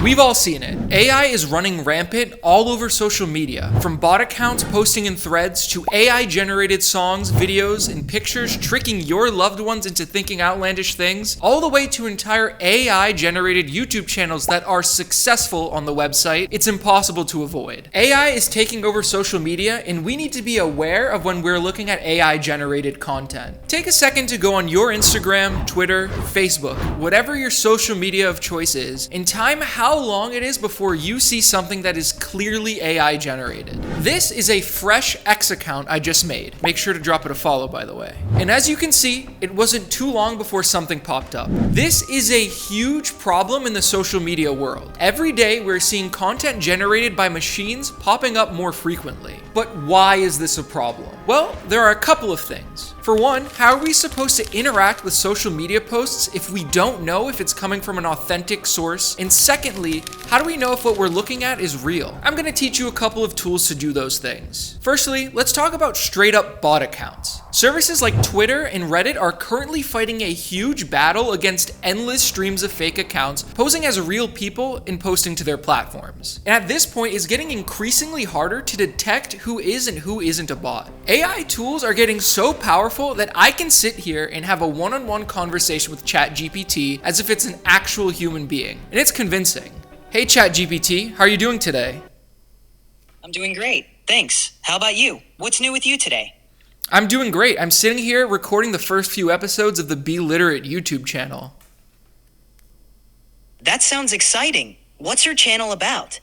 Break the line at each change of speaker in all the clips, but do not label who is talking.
We've all seen it. AI is running rampant all over social media, from bot accounts posting in threads to AI-generated songs, videos, and pictures tricking your loved ones into thinking outlandish things, all the way to entire AI-generated YouTube channels that are successful on the website. It's impossible to avoid. AI is taking over social media, and we need to be aware of when we're looking at AI-generated content. Take a second to go on your Instagram, Twitter, Facebook, whatever your social media of choice is, and time how long it is before you see something that is clearly AI generated. This is a fresh X account I just made. Make sure to drop it a follow, by the way. And as you can see, it wasn't too long before something popped up. This is a huge problem in the social media world. Every day we're seeing content generated by machines popping up more frequently. But why is this a problem? Well, there are a couple of things. For one, how are we supposed to interact with social media posts if we don't know if it's coming from an authentic source? And secondly, how do we know if what we're looking at is real? I'm going to teach you a couple of tools to do those things. Firstly, let's talk about straight up bot accounts. Services like Twitter and Reddit are currently fighting a huge battle against endless streams of fake accounts posing as real people and posting to their platforms. And at this point, it's getting increasingly harder to detect who is and who isn't a bot. AI tools are getting so powerful that I can sit here and have a one-on-one conversation with chatgpt as if it's an actual human being. And it's convincing. Hey chatgpt, how are you doing today?
I'm doing great, thanks. How about you? What's new with you today?
I'm doing great. I'm sitting here recording the first few episodes of the BeLiterate YouTube channel.
That sounds exciting. What's your channel about?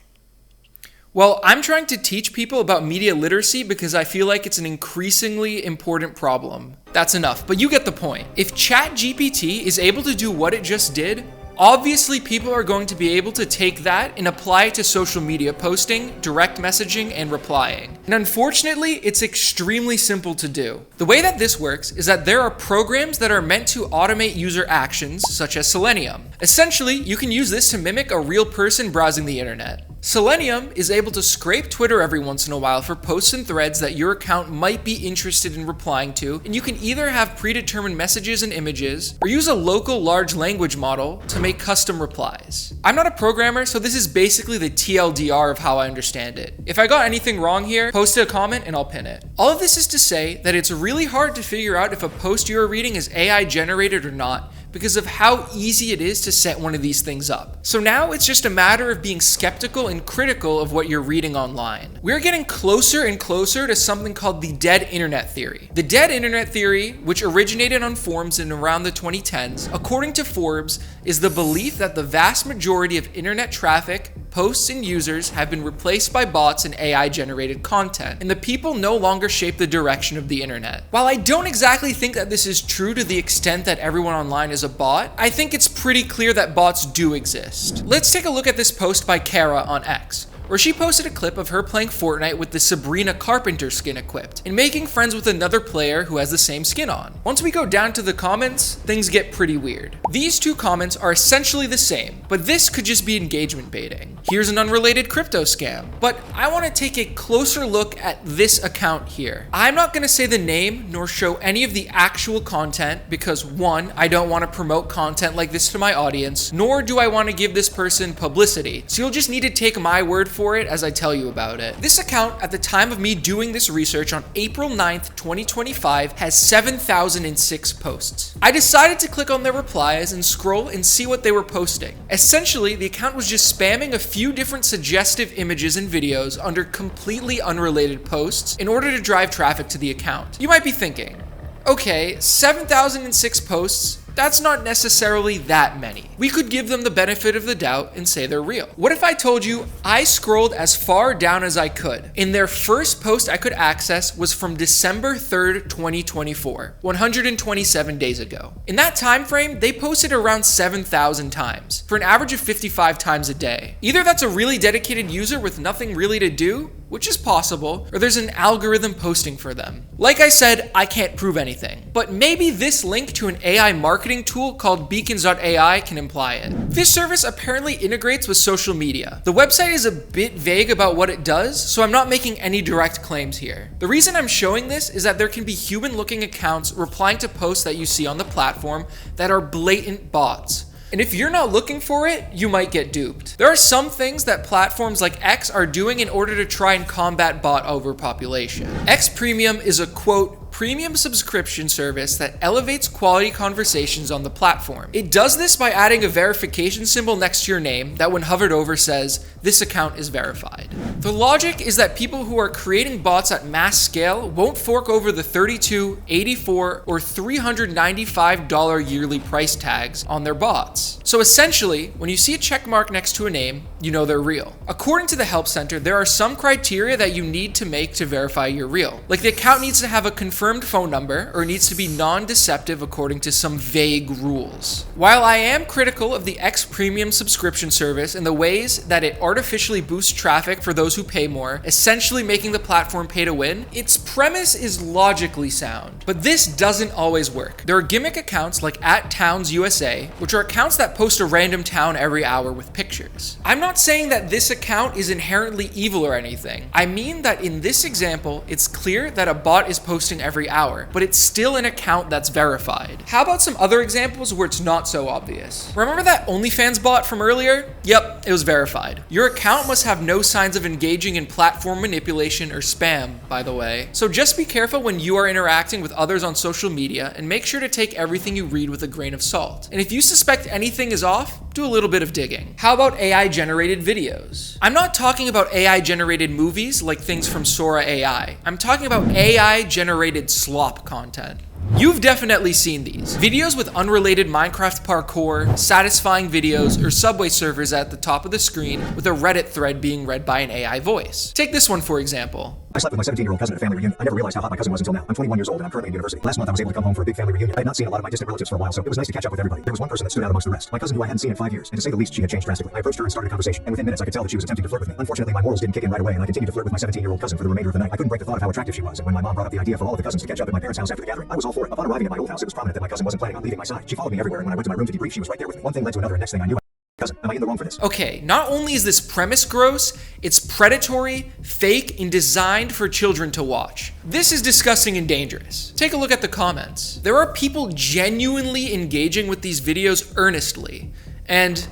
Well, I'm trying to teach people about media literacy because I feel like it's an increasingly important problem. That's enough, but you get the point. If ChatGPT is able to do what it just did, obviously people are going to be able to take that and apply it to social media posting, direct messaging, and replying. And unfortunately, it's extremely simple to do. The way that this works is that there are programs that are meant to automate user actions, such as Selenium. Essentially, you can use this to mimic a real person browsing the internet. Selenium is able to scrape Twitter every once in a while for posts and threads that your account might be interested in replying to, and you can either have predetermined messages and images, or use a local large language model to make custom replies. I'm not a programmer, so this is basically the TLDR of how I understand it. If I got anything wrong here, post a comment and I'll pin it. All of this is to say that it's really hard to figure out if a post you're reading is AI generated or not, because of how easy it is to set one of these things up. So now it's just a matter of being skeptical and critical of what you're reading online. We're getting closer and closer to something called the dead internet theory. The dead internet theory, which originated on forums in around the 2010s, according to Forbes, is the belief that the vast majority of internet traffic, posts, and users have been replaced by bots and AI-generated content, and the people no longer shape the direction of the internet. While I don't exactly think that this is true to the extent that everyone online is a bot, I think it's pretty clear that bots do exist. Let's take a look at this post by Kara on X, where she posted a clip of her playing Fortnite with the Sabrina Carpenter skin equipped, and making friends with another player who has the same skin on. Once we go down to the comments, things get pretty weird. These two comments are essentially the same, but this could just be engagement baiting. Here's an unrelated crypto scam, but I want to take a closer look at this account here. I'm not going to say the name nor show any of the actual content because one, I don't want to promote content like this to my audience, nor do I want to give this person publicity. So you'll just need to take my word for it as I tell you about it. This account, at the time of me doing this research on April 9th, 2025, has 7,006 posts. I decided to click on their replies and scroll and see what they were posting. Essentially, the account was just spamming a few different suggestive images and videos under completely unrelated posts in order to drive traffic to the account. You might be thinking, okay, 7,006 posts, that's not necessarily that many. We could give them the benefit of the doubt and say they're real. What if I told you I scrolled as far down as I could, and their first post I could access was from December 3rd, 2024, 127 days ago. In that time frame, they posted around 7,000 times, for an average of 55 times a day. Either that's a really dedicated user with nothing really to do, which is possible, or there's an algorithm posting for them. Like I said, I can't prove anything, but maybe this link to an AI marketing tool called beacons.ai can imply it. This service apparently integrates with social media. The website is a bit vague about what it does, so I'm not making any direct claims here. The reason I'm showing this is that there can be human-looking accounts replying to posts that you see on the platform that are blatant bots. And if you're not looking for it, you might get duped. There are some things that platforms like X are doing in order to try and combat bot overpopulation. X Premium is a quote, premium subscription service that elevates quality conversations on the platform. It does this by adding a verification symbol next to your name that when hovered over says, this account is verified. The logic is that people who are creating bots at mass scale won't fork over the $32, $84, or $395 yearly price tags on their bots. So essentially, when you see a check mark next to a name, you know they're real. According to the Help Center, there are some criteria that you need to make to verify you're real. Like the account needs to have a confirmed phone number or needs to be non-deceptive according to some vague rules. While I am critical of the X Premium subscription service and the ways that it artificially boosts traffic for those who pay more, essentially making the platform pay to win, its premise is logically sound. But this doesn't always work. There are gimmick accounts like @TownsUSA, which are accounts that post a random town every hour with pictures. I'm not saying that this account is inherently evil or anything. I mean that in this example, it's clear that a bot is posting every hour, but it's still an account that's verified. How about some other examples where it's not so obvious? Remember that OnlyFans bot from earlier? Yep, it was verified. Your account must have no signs of engaging in platform manipulation or spam, by the way. So just be careful when you are interacting with others on social media and make sure to take everything you read with a grain of salt. And if you suspect anything is off, do a little bit of digging. How about AI generated videos? I'm not talking about AI generated movies like things from Sora AI. I'm talking about AI generated Slop content. You've definitely seen these. Videos with unrelated Minecraft parkour, satisfying videos, or Subway surfers at the top of the screen with a Reddit thread being read by an AI voice. Take this one for example.
I slept with my 17-year-old cousin at a family reunion. I never realized how hot my cousin was until now. I'm 21 years old and I'm currently in university. Last month I was able to come home for a big family reunion. I had not seen a lot of my distant relatives for a while, so it was nice to catch up with everybody. There was one person that stood out amongst the rest. My cousin who I hadn't seen in 5 years, and to say the least, she had changed drastically. I approached her and started a conversation, and within minutes I could tell that she was attempting to flirt with me. Unfortunately, my morals didn't kick in right away, and I continued to flirt with my 17-year-old cousin for the remainder of the night. I couldn't break the thought of how attractive she was, and when my mom brought up the idea for all of the cousins to catch up at my parents' house after the gathering, I was all for it. Upon arriving at my old house, it was prominent that my cousin wasn't planning on leaving my side. She followed me everywhere, and when I went to my room to debrief, she was right there with me. One thing led to another, and next thing I knew, cousin, am I in the wrong for this?
Okay, not only is this premise gross, it's predatory, fake, and designed for children to watch. This is disgusting and dangerous. Take a look at the comments. There are people genuinely engaging with these videos earnestly. And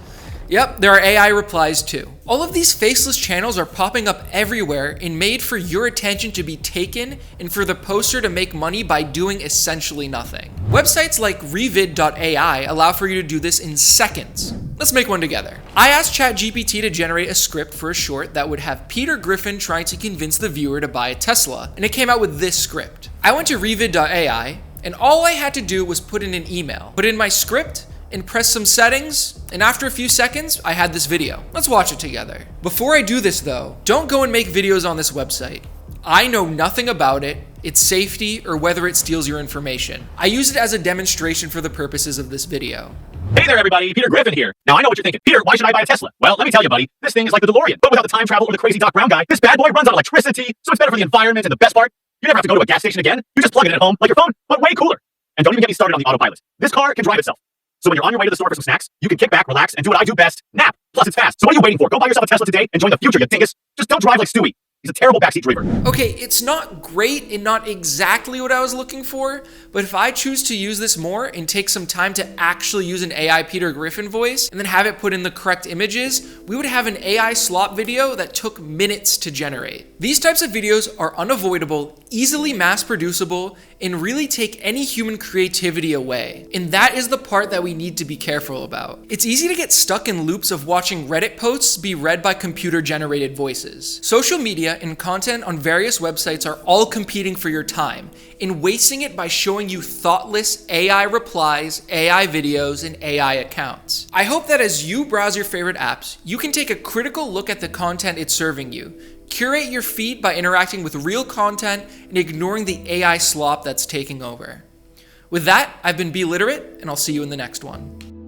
yep, there are AI replies too. All of these faceless channels are popping up everywhere and made for your attention to be taken and for the poster to make money by doing essentially nothing. Websites like revid.ai allow for you to do this in seconds. Let's make one together. I asked ChatGPT to generate a script for a short that would have Peter Griffin trying to convince the viewer to buy a Tesla, and it came out with this script. I went to revid.ai, and all I had to do was put in an email, put in my script, and press some settings, and after a few seconds, I had this video. Let's watch it together. Before I do this though, don't go and make videos on this website. I know nothing about it, its safety, or whether it steals your information. I use it as a demonstration for the purposes of this video.
Hey there, everybody. Peter Griffin here. Now, I know what you're thinking. Peter, why should I buy a Tesla? Well, let me tell you, buddy. This thing is like the DeLorean, but without the time travel or the crazy Doc Brown guy. This bad boy runs on electricity, so it's better for the environment, and the best part, you never have to go to a gas station again. You just plug it in at home, like your phone, but way cooler. And don't even get me started on the autopilot. This car can drive itself. So when you're on your way to the store for some snacks, you can kick back, relax, and do what I do best, nap. Plus, it's fast. So what are you waiting for? Go buy yourself a Tesla today and join the future, you dingus. Just don't drive like Stewie. He's a terrible backseat driver.
Okay, it's not great and not exactly what I was looking for, but if I choose to use this more and take some time to actually use an AI Peter Griffin voice and then have it put in the correct images, we would have an AI Slop video that took minutes to generate. These types of videos are unavoidable, easily mass producible, and really take any human creativity away. And that is the part that we need to be careful about. It's easy to get stuck in loops of watching Reddit posts be read by computer generated voices. Social media and content on various websites are all competing for your time and wasting it by showing you thoughtless AI replies, AI videos, and AI accounts. I hope that as you browse your favorite apps, you can take a critical look at the content it's serving you. Curate your feed by interacting with real content and ignoring the AI slop that's taking over. With that, I've been BeLiterate, and I'll see you in the next one.